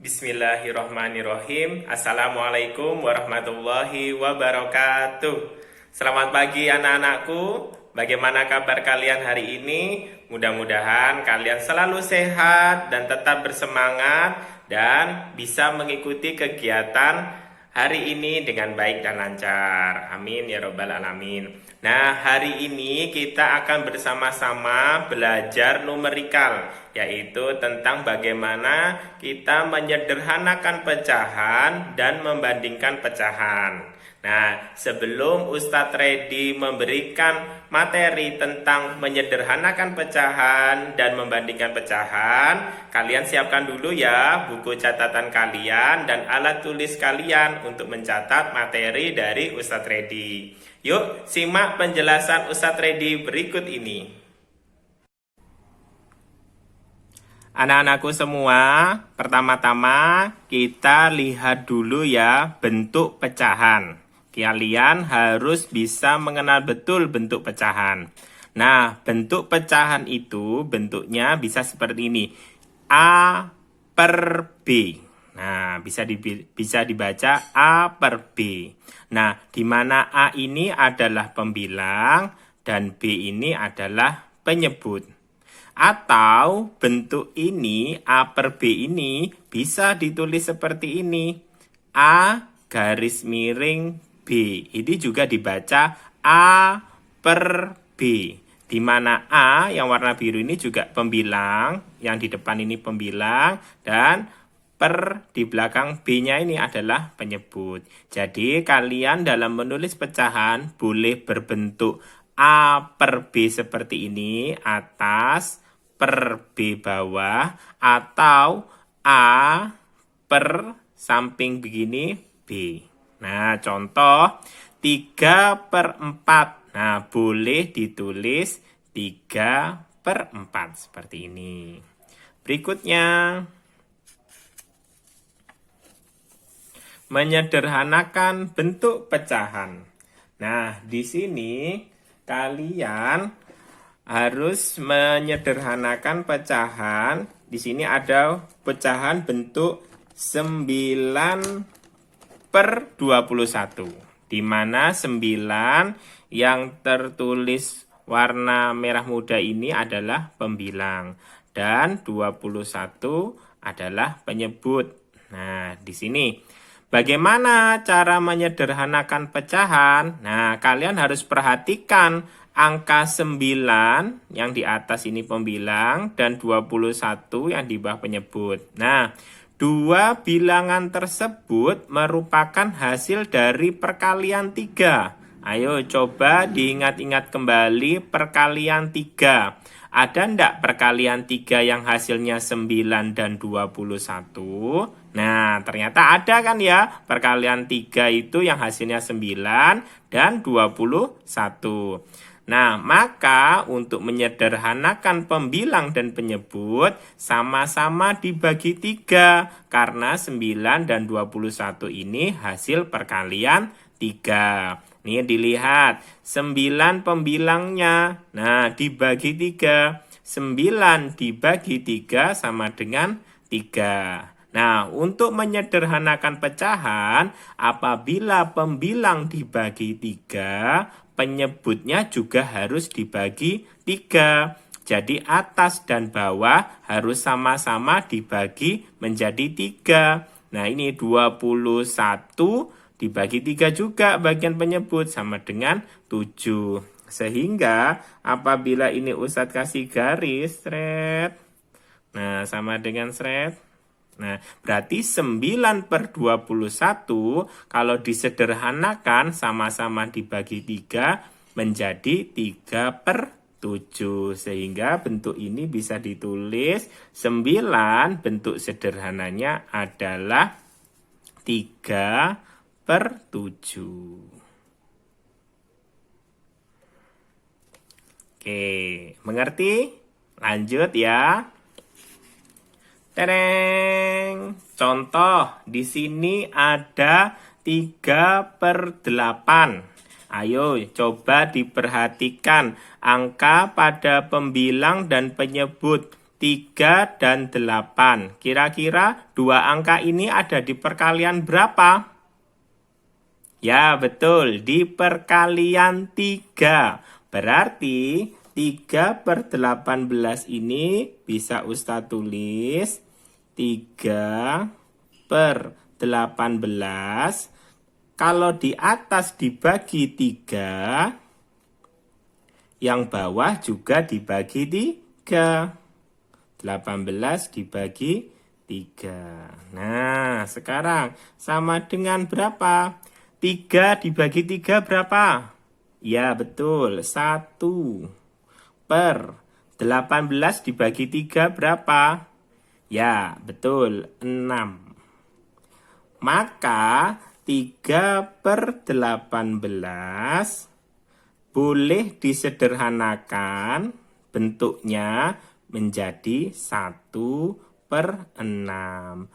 Bismillahirrahmanirrahim. Assalamualaikum warahmatullahi wabarakatuh. Selamat pagi anak-anakku. Bagaimana kabar kalian hari ini? Mudah-mudahan kalian selalu sehat dan tetap bersemangat dan bisa mengikuti kegiatan hari ini dengan baik dan lancar. Amin ya robbal alamin. Nah, hari ini kita akan bersama-sama belajar numerikal, yaitu tentang bagaimana kita menyederhanakan pecahan dan membandingkan pecahan. Nah, sebelum Ustadz Redi memberikan materi tentang menyederhanakan pecahan dan membandingkan pecahan, kalian siapkan dulu ya buku catatan kalian dan alat tulis kalian untuk mencatat materi dari Ustadz Redi. Yuk, simak penjelasan Ustadz Redi berikut ini. Anak-anakku semua, pertama-tama kita lihat dulu ya bentuk pecahan. Kalian harus bisa mengenal betul bentuk pecahan. Nah, bentuk pecahan itu bentuknya bisa seperti ini. A per B. Nah, bisa dibaca A per B. Nah, di mana A ini adalah pembilang dan B ini adalah penyebut. Atau bentuk ini, A per B ini bisa ditulis seperti ini. A garis miring B. Ini juga dibaca A per B. Di mana A yang warna biru ini juga pembilang, yang di depan ini pembilang, dan per di belakang B-nya ini adalah penyebut. Jadi kalian dalam menulis pecahan boleh berbentuk A per B seperti ini, atas per B bawah, atau A per samping begini B. Nah, contoh 3 per 4. Nah, boleh ditulis 3 per 4 seperti ini. Berikutnya, menyederhanakan bentuk pecahan. Nah, di sini kalian harus menyederhanakan pecahan. Di sini ada pecahan bentuk 9 per 21. Di mana 9 yang tertulis warna merah muda ini adalah pembilang. Dan 21 adalah penyebut. Nah, di sini bagaimana cara menyederhanakan pecahan? Nah, kalian harus perhatikan angka 9 yang di atas ini pembilang dan 21 yang di bawah penyebut. Nah, dua bilangan tersebut merupakan hasil dari perkalian 3. Ayo coba diingat-ingat kembali perkalian 3. Ada enggak perkalian 3 yang hasilnya 9 dan 21? Nah, ternyata ada kan ya. Perkalian 3 itu yang hasilnya 9 dan 21. Nah, maka untuk menyederhanakan pembilang dan penyebut sama-sama dibagi 3. Karena 9 dan 21 ini hasil perkalian 3. Nih dilihat, 9 pembilangnya. Nah, dibagi 3. 9 dibagi 3 sama dengan 3. Nah, untuk menyederhanakan pecahan, apabila pembilang dibagi 3, penyebutnya juga harus dibagi 3. Jadi atas dan bawah harus sama-sama dibagi menjadi 3. Nah, ini 21 dibagi 3 juga bagian penyebut sama dengan 7. Sehingga apabila ini Ustadz kasih garis, seret. Nah, sama dengan seret. Nah, berarti 9 per 21 kalau disederhanakan sama-sama dibagi 3 menjadi 3 per 7. Sehingga bentuk ini bisa ditulis 9 bentuk sederhananya adalah 3 per 7. Oke, mengerti? Lanjut ya. Tereng. Contoh, di sini ada 3 per 8. Ayo coba diperhatikan angka pada pembilang dan penyebut 3 dan 8. Kira-kira dua angka ini ada di perkalian berapa? Ya, betul. Di perkalian 3. Berarti 3 per 18 ini bisa Ustadz tulis 3 per 18. Kalau di atas dibagi 3, yang bawah juga dibagi 3. 18 dibagi 3. Nah, sekarang sama dengan berapa? 3 dibagi 3 berapa? Ya, betul. 1 per 18 dibagi 3 berapa? Ya, betul. 6. Maka 3 per 18 boleh disederhanakan bentuknya menjadi 1 per 6.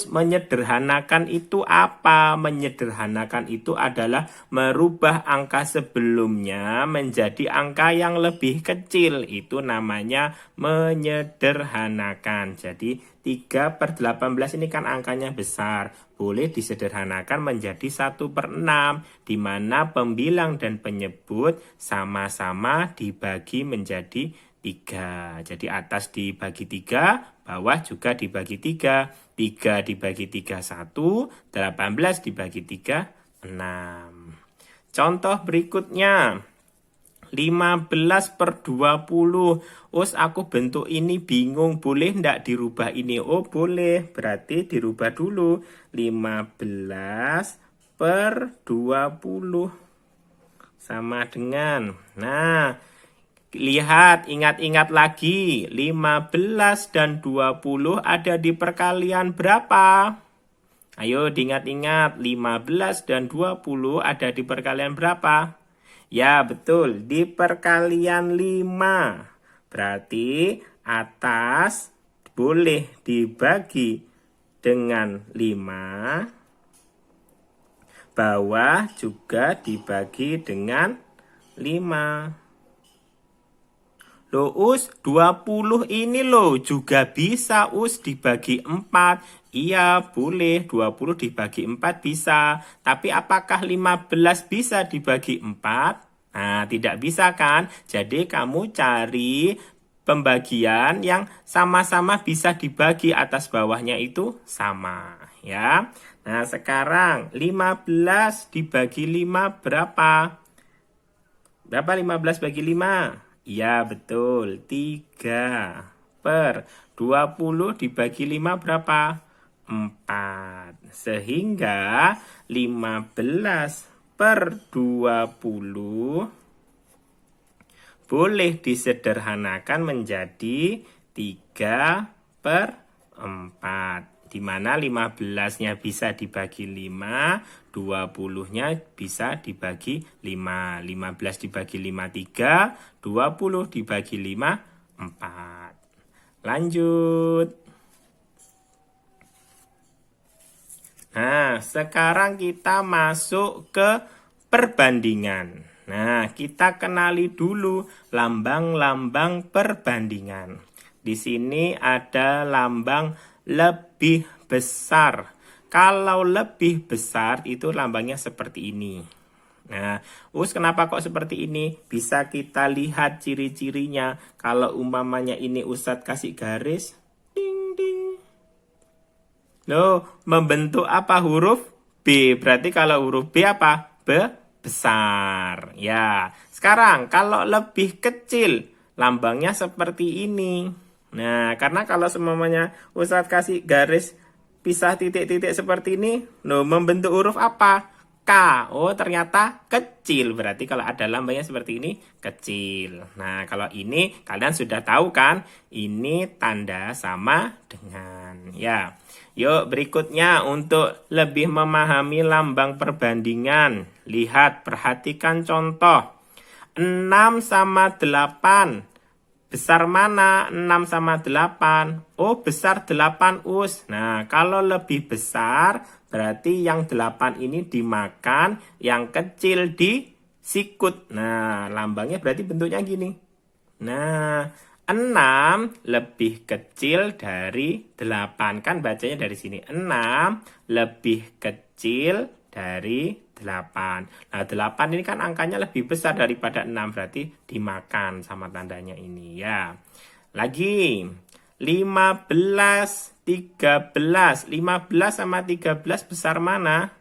Menyederhanakan itu apa? Menyederhanakan itu adalah merubah angka sebelumnya menjadi angka yang lebih kecil. Itu namanya menyederhanakan. Jadi 3 per 18 ini kan angkanya besar. Boleh disederhanakan menjadi 1 per 6. Di mana pembilang dan penyebut sama-sama dibagi menjadi 3. Jadi atas dibagi 3, bawah juga dibagi 3. 3 dibagi 3, 1. 18 dibagi 3, 6. Contoh berikutnya. 15 per 20. Aku bentuk ini bingung. Boleh ndak dirubah ini? Oh, boleh. Berarti dirubah dulu. 15 per 20. Sama dengan. Nah, lihat, ingat-ingat lagi. 15 dan 20 ada di perkalian berapa? Ayo diingat-ingat. 15 dan 20 ada di perkalian berapa? Ya, betul. Di perkalian 5. Berarti atas boleh dibagi dengan 5. Bawah juga dibagi dengan 5. Loh, 20 ini loh juga bisa dibagi 4. Iya, boleh 20 dibagi 4 bisa. Tapi apakah 15 bisa dibagi 4? Nah, tidak bisa kan? Jadi kamu cari pembagian yang sama-sama bisa dibagi, atas bawahnya itu sama, ya. Nah, sekarang 15 dibagi 5 berapa? Berapa 15 bagi 5? Iya, betul. 3 per 20 dibagi 5 berapa? 4. Sehingga 15 per 20 boleh disederhanakan menjadi 3 per 4. Di mana 15-nya bisa dibagi 5, 20-nya bisa dibagi 5. 15 dibagi 5, 3, 20 dibagi 5, 4. Lanjut. Nah, sekarang kita masuk ke perbandingan. Nah, kita kenali dulu lambang-lambang perbandingan. Di sini ada lambang lebih besar. Kalau lebih besar itu lambangnya seperti ini. Nah, kenapa kok seperti ini? Bisa kita lihat ciri-cirinya. Kalau umpamanya ini Ustadz kasih garis, ding ding. Loh, membentuk apa huruf B? Berarti kalau huruf B apa? Besar. Ya, sekarang kalau lebih kecil, lambangnya seperti ini. Nah, karena kalau semuanya Ustadz kasih garis pisah titik-titik seperti ini, membentuk huruf apa? K. Oh, ternyata kecil. Berarti kalau ada lambangnya seperti ini, kecil. Nah, kalau ini kalian sudah tahu kan? Ini tanda sama dengan. Ya. Yuk, berikutnya untuk lebih memahami lambang perbandingan. Lihat, perhatikan contoh. 6 sama 8. Besar mana 6 sama 8? Oh, besar 8 Us. Nah, kalau lebih besar, berarti yang 8 ini dimakan, yang kecil disikut. Nah, lambangnya berarti bentuknya gini. Nah, 6 lebih kecil dari 8. Kan bacanya dari sini. 6 lebih kecil dari 8. Nah, 8 ini kan angkanya lebih besar daripada 6. Berarti dimakan sama tandanya ini ya. Lagi. 15, 13. 15 sama 13 besar mana?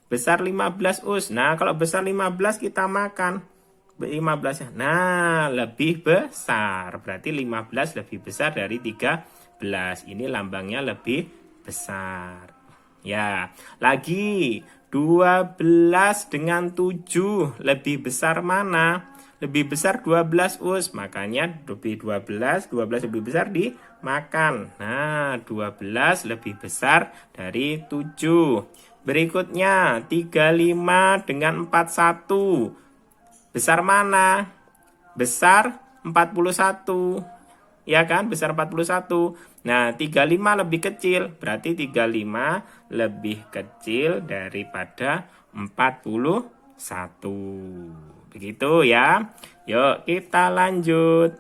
Besar 15 us. Nah, kalau besar 15 kita makan. 15 ya. Nah, lebih besar. Berarti 15 lebih besar dari 13. Ini lambangnya lebih besar. Ya, lagi 12 dengan 7 lebih besar mana? Lebih besar 12 us. Makanya lebih 12 lebih besar dimakan. Nah, 12 lebih besar dari 7. Berikutnya 35 dengan 41. Besar mana? Besar 41. Ya kan? Besar 41. Nah, 35 lebih kecil. Berarti 35 lebih kecil daripada 41. Begitu ya. Yuk, kita lanjut.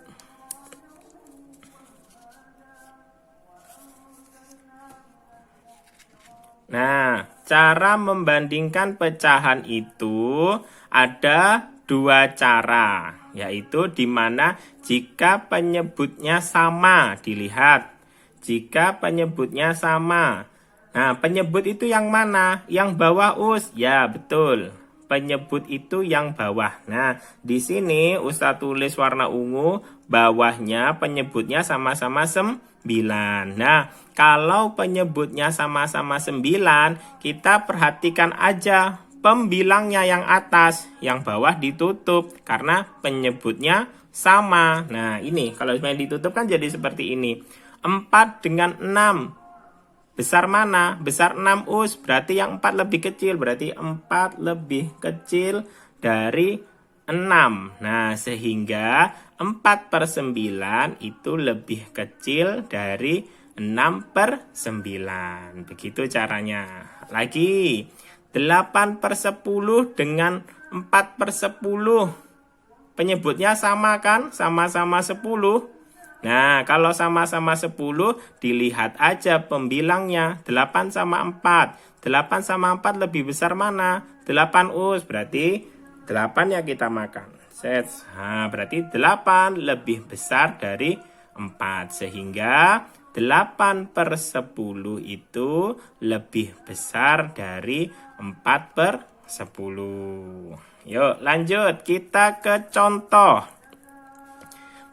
Nah, cara membandingkan pecahan itu ada dua cara, yaitu di mana jika penyebutnya sama, dilihat. Jika penyebutnya sama. Nah, penyebut itu yang mana? Yang bawah us. Ya, betul. Penyebut itu yang bawah. Nah, di sini Ustaz tulis warna ungu, bawahnya penyebutnya sama-sama 9. Nah, kalau penyebutnya sama-sama 9, kita perhatikan aja pembilangnya yang atas, yang bawah ditutup karena penyebutnya sama. Nah, ini kalau misalnya ditutup kan jadi seperti ini. 4 dengan 6. Besar mana? Besar 6 us. Berarti yang 4 lebih kecil. Berarti 4 lebih kecil dari 6. Nah, sehingga 4/9 itu lebih kecil dari 6/9. Begitu caranya. Lagi. 8/10 dengan 4/10. Penyebutnya sama kan? Sama-sama 10. Nah, kalau sama-sama 10, dilihat aja pembilangnya. 8 sama 4. 8 sama 4 lebih besar mana? 8 us. Berarti 8 ya kita makan. Set. Nah, berarti 8 lebih besar dari 4. Sehingga 8/10 itu lebih besar dari 4/10. Yuk lanjut, kita ke contoh.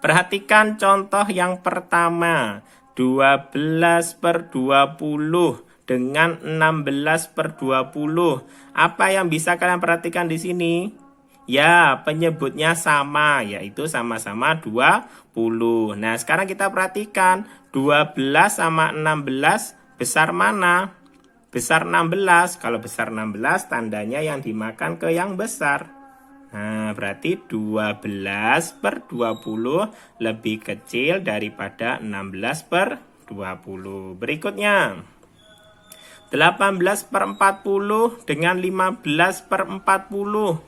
Perhatikan contoh yang pertama. 12/20 dengan 16/20. Apa yang bisa kalian perhatikan di sini? Ya, penyebutnya sama, yaitu sama-sama 20. Nah, sekarang kita perhatikan 12 sama 16 besar mana? Besar 16. Kalau besar 16 tandanya yang dimakan ke yang besar. Nah, berarti 12/20 lebih kecil daripada 16/20. Berikutnya 18/40 dengan 15/40.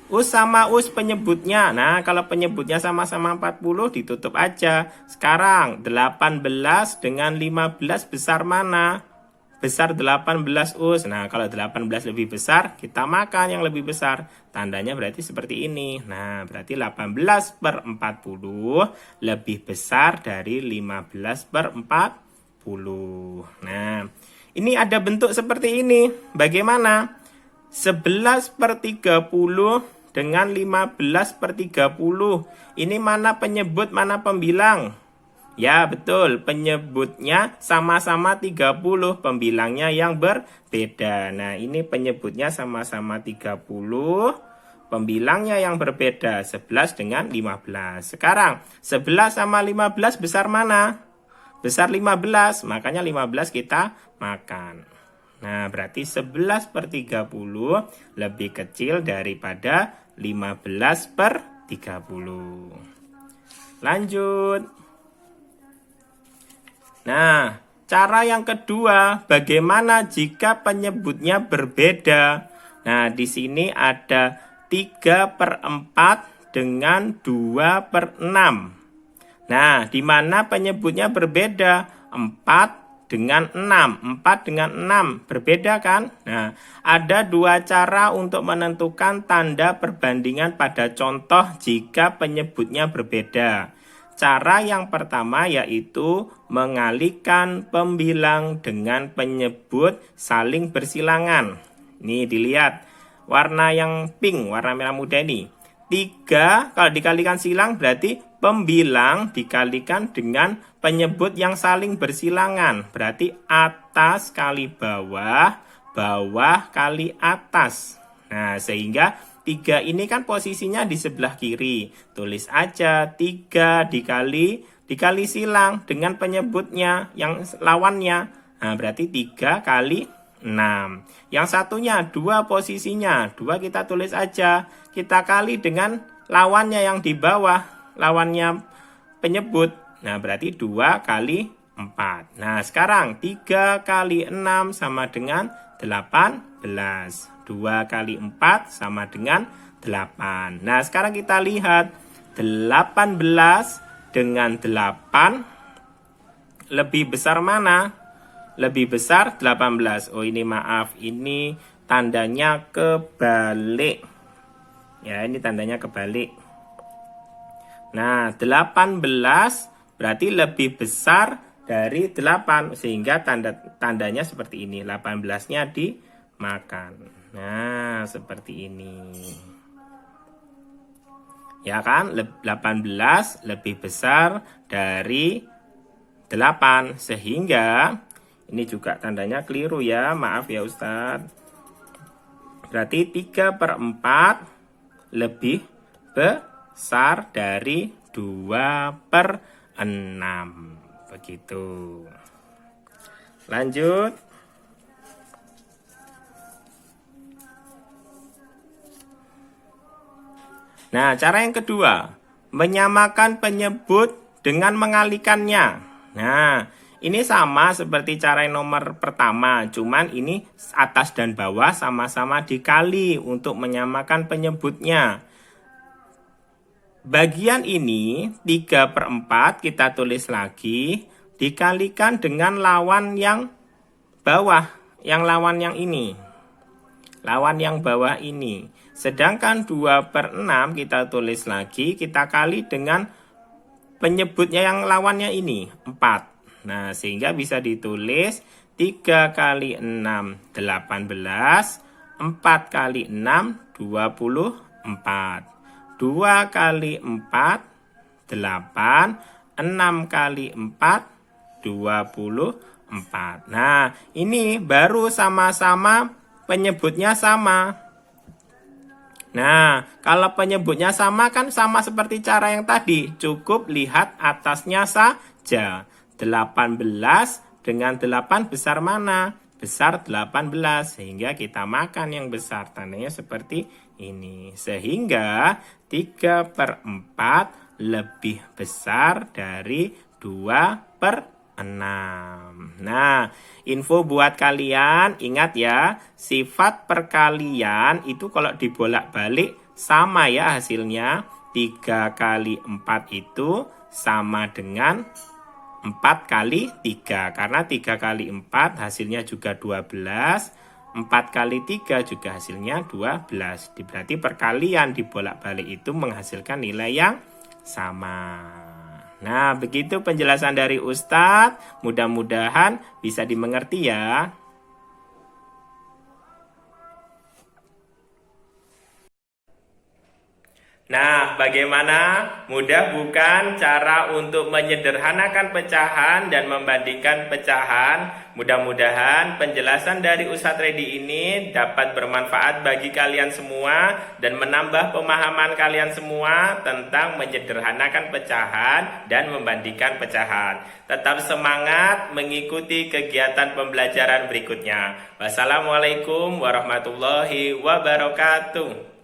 Us sama us penyebutnya. Nah, kalau penyebutnya sama-sama 40 ditutup aja. Sekarang 18 dengan 15 besar mana? Besar 18 us. Nah, kalau 18 lebih besar, kita makan yang lebih besar. Tandanya berarti seperti ini. Nah, berarti 18/40 lebih besar dari 15/40. Nah, ini ada bentuk seperti ini. Bagaimana? 11/30 dengan 15/30. Ini mana penyebut, mana pembilang? Ya, betul. Penyebutnya sama-sama 30. Pembilangnya yang berbeda. Nah, ini penyebutnya sama-sama 30. Pembilangnya yang berbeda. 11 dengan 15. Sekarang, 11 sama 15 besar mana? Besar 15. Makanya 15 kita makan. Nah, berarti 11/30 lebih kecil daripada 15/30. Lanjut. Nah, cara yang kedua, bagaimana jika penyebutnya berbeda? Nah, di sini ada 3/4 dengan 2/6. Nah, di mana penyebutnya berbeda? 4 dengan 6. 4 dengan 6 berbeda kan? Nah, ada dua cara untuk menentukan tanda perbandingan pada contoh jika penyebutnya berbeda. Cara yang pertama yaitu mengalihkan pembilang dengan penyebut saling bersilangan. Nih dilihat, warna yang pink, warna merah muda ini. 3 kalau dikalikan silang berarti pembilang dikalikan dengan penyebut yang saling bersilangan. Berarti atas kali bawah, bawah kali atas. Nah, sehingga 3 ini kan posisinya di sebelah kiri. Tulis aja 3 dikali silang dengan penyebutnya yang lawannya. Nah, berarti 3 kali 6. Yang satunya 2 posisinya. 2 kita tulis aja. Kita kali dengan lawannya yang di bawah. Lawannya penyebut. Nah, berarti 2 kali 4. Nah, sekarang 3 kali 6 sama dengan 18. 2 kali 4 sama dengan 8. Nah, sekarang kita lihat 18 dengan 8 lebih besar mana? Lebih besar 18. Oh, ini maaf, ini tandanya kebalik. Ya, ini tandanya kebalik. Nah, 18 berarti lebih besar dari 8, sehingga tandanya seperti ini. 18-nya dimakan. Nah, seperti ini. Ya kan, 18 lebih besar dari 8, sehingga ini juga tandanya keliru ya, maaf ya Ustadz. Berarti 3/4 lebih besar dari 2/6. Begitu. Lanjut. Nah, cara yang kedua, menyamakan penyebut dengan mengalihkannya. Nah, ini sama seperti cara yang nomor pertama, cuman ini atas dan bawah sama-sama dikali untuk menyamakan penyebutnya. Bagian ini 3/4 kita tulis lagi, dikalikan dengan lawan yang bawah, yang lawan yang ini. Lawan yang bawah ini. Sedangkan 2/6 kita tulis lagi, kita kali dengan penyebutnya yang lawannya ini, 4. Nah, sehingga bisa ditulis 3 kali 6, 18. 4 kali 6, 24. 2 kali 4, 8. 6 kali 4, 24. Nah, ini baru sama-sama penyebutnya sama. Nah, kalau penyebutnya sama kan sama seperti cara yang tadi. Cukup lihat atasnya saja. 18 dengan 8 besar mana? Besar 18. Sehingga kita makan yang besar. Tandanya seperti ini. Sehingga 3/4 lebih besar dari 2/6. Nah, info buat kalian, ingat ya, sifat perkalian itu kalau dibolak-balik sama ya hasilnya. 3 kali 4 itu sama dengan 4 kali 3. Karena 3 kali 4 hasilnya juga 12. 4 kali 3 juga hasilnya 12. Berarti perkalian dibolak-balik itu menghasilkan nilai yang sama. Nah, begitu penjelasan dari Ustadz. Mudah-mudahan bisa dimengerti ya. Nah, bagaimana? Mudah bukan cara untuk menyederhanakan pecahan dan membandingkan pecahan? Mudah-mudahan penjelasan dari Ustadz Redi ini dapat bermanfaat bagi kalian semua dan menambah pemahaman kalian semua tentang menyederhanakan pecahan dan membandingkan pecahan. Tetap semangat mengikuti kegiatan pembelajaran berikutnya. Wassalamualaikum warahmatullahi wabarakatuh.